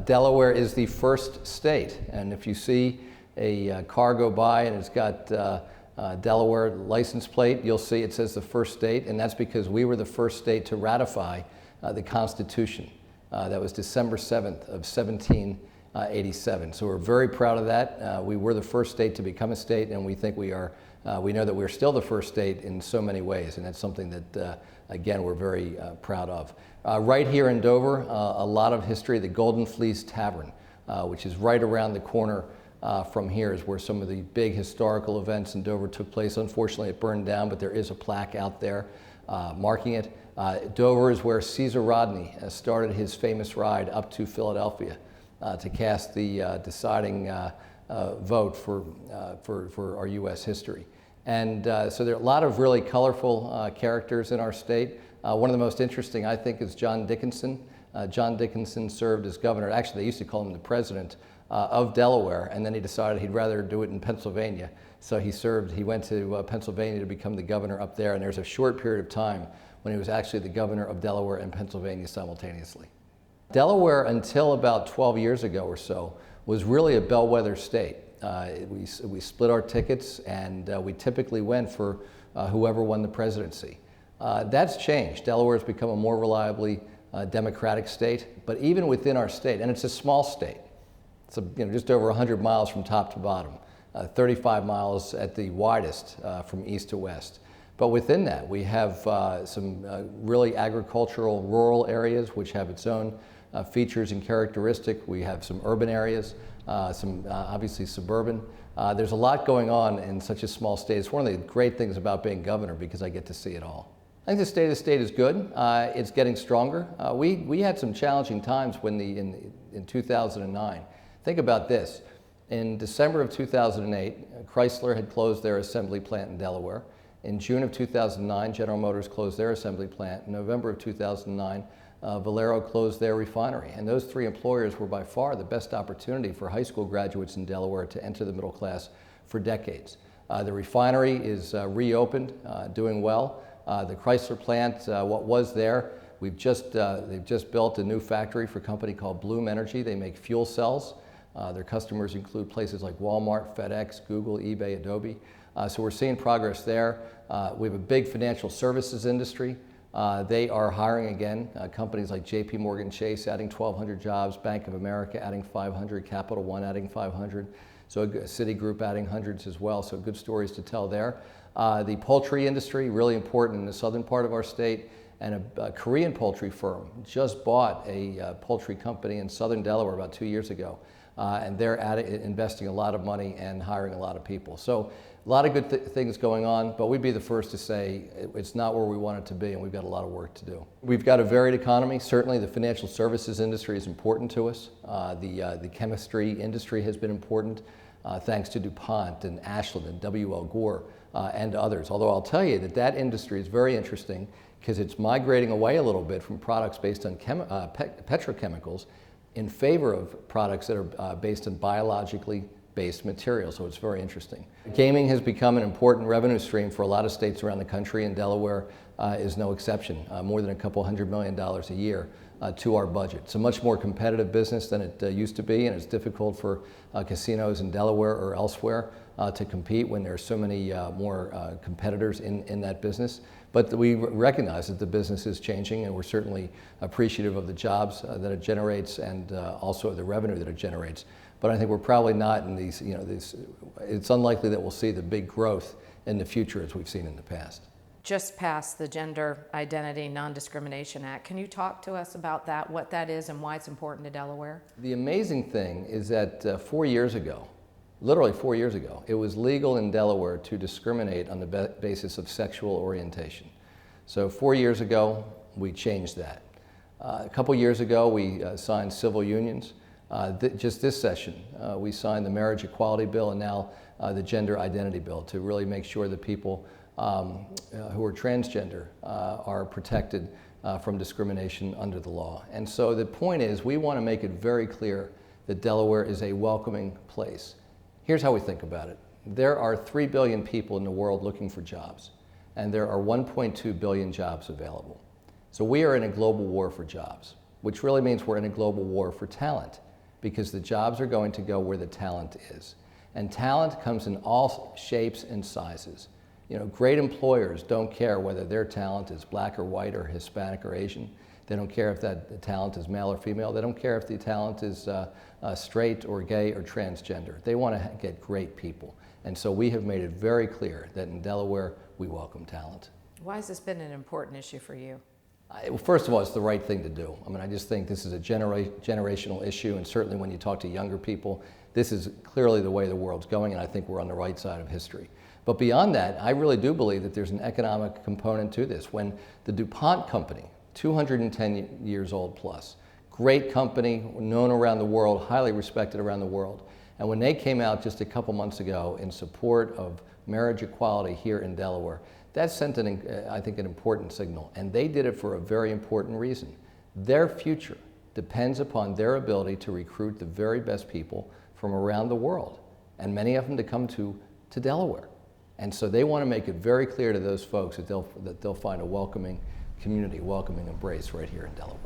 Delaware is the first state, and if you see a car go by and it's got Delaware license plate, you'll see it says the first state, and that's because we were the first state to ratify the Constitution. That was December 7th of 1787. So we're very proud of that. We were the first state to become a state, and we think we are. We know that we're still the first state in so many ways, and that's something that, again, we're very proud of. Right here in Dover, a lot of history. The Golden Fleece Tavern, which is right around the corner from here, is where some of the big historical events in Dover took place. Unfortunately, it burned down, but there is a plaque out there marking it. Dover is where Caesar Rodney started his famous ride up to Philadelphia to cast the deciding vote for our U.S. history. And so there are a lot of really colorful characters in our state. One of the most interesting, I think, is John Dickinson. John Dickinson served as governor. Actually, they used to call him the president of Delaware, and then he decided he'd rather do it in Pennsylvania. So he went to Pennsylvania to become the governor up there, and there's a short period of time when he was actually the governor of Delaware and Pennsylvania simultaneously. Delaware, until about 12 years ago or so, was really a bellwether state. We split our tickets, and we typically went for whoever won the presidency. That's changed. Delaware has become a more reliably democratic state, but even within our state, and it's a small state, it's just over 100 miles from top to bottom, 35 miles at the widest from east to west. But within that, we have some really agricultural rural areas which have its own features and characteristics. We have some urban areas, some obviously suburban. There's a lot going on in such a small state. It's one of the great things about being governor because I get to see it all. I think the state of the state is good. It's getting stronger. We had some challenging times when in 2009. Think about this. In December of 2008, Chrysler had closed their assembly plant in Delaware. In June of 2009, General Motors closed their assembly plant. In November of 2009, Valero closed their refinery. And those three employers were by far the best opportunity for high school graduates in Delaware to enter the middle class for decades. The refinery is reopened, doing well. The Chrysler plant, what was there, they've just built a new factory for a company called Bloom Energy. They make fuel cells. Their customers include places like Walmart, FedEx, Google, eBay, Adobe. So we're seeing progress there. We have a big financial services industry. They are hiring again. Companies like JP Morgan Chase adding 1,200 jobs, Bank of America adding 500, Capital One adding 500. So Citigroup adding hundreds as well. So good stories to tell there. The poultry industry, really important in the southern part of our state. And a Korean poultry firm just bought a poultry company in southern Delaware about 2 years ago. And they're investing a lot of money and hiring a lot of people. So a lot of good things going on, but we'd be the first to say it's not where we want it to be, and we've got a lot of work to do. We've got a varied economy. Certainly the financial services industry is important to us. The chemistry industry has been important, thanks to DuPont and Ashland and W.L. Gore and others. Although I'll tell you that industry is very interesting because it's migrating away a little bit from products based on petrochemicals in favor of products that are based on biologically based materials, so it's very interesting. Gaming has become an important revenue stream for a lot of states around the country, and Delaware is no exception. More than a couple $100 million a year to our budget. It's a much more competitive business than it used to be, and it's difficult for casinos in Delaware or elsewhere to compete when there are so many more competitors in that business. But we recognize that the business is changing, and we're certainly appreciative of the jobs that it generates and also the revenue that it generates. But I think we're probably not in these, it's unlikely that we'll see the big growth in the future as we've seen in the past. Just passed the Gender Identity Non-Discrimination Act. Can you talk to us about that, what that is and why it's important to Delaware? The amazing thing is that 4 years ago, literally 4 years ago, it was legal in Delaware to discriminate on the basis of sexual orientation. So 4 years ago, we changed that. A couple years ago, we signed civil unions. Just this session, we signed the Marriage Equality Bill and now the Gender Identity Bill to really make sure that people who are transgender are protected from discrimination under the law. And so the point is, we want to make it very clear that Delaware is a welcoming place. Here's how we think about it. There are 3 billion people in the world looking for jobs, and there are 1.2 billion jobs available. So we are in a global war for jobs, which really means we're in a global war for talent. because the jobs are going to go where the talent is. And talent comes in all shapes and sizes. You know, great employers don't care whether their talent is black or white or Hispanic or Asian. They don't care if that talent is male or female. They don't care if the talent is straight or gay or transgender. They want to get great people. And so we have made it very clear that in Delaware, we welcome talent. Why has this been an important issue for you? Well, first of all, it's the right thing to do. I mean, I just think this is a generational issue, and certainly when you talk to younger people, this is clearly the way the world's going, and I think we're on the right side of history. But beyond that, I really do believe that there's an economic component to this. When the DuPont company, 210 years old plus, great company, known around the world, highly respected around the world, and when they came out just a couple months ago in support of marriage equality here in Delaware, that sent, I think, an important signal. And they did it for a very important reason. Their future depends upon their ability to recruit the very best people from around the world, and many of them to come to Delaware. And so they want to make it very clear to those folks that they'll find a welcoming community, welcoming embrace right here in Delaware.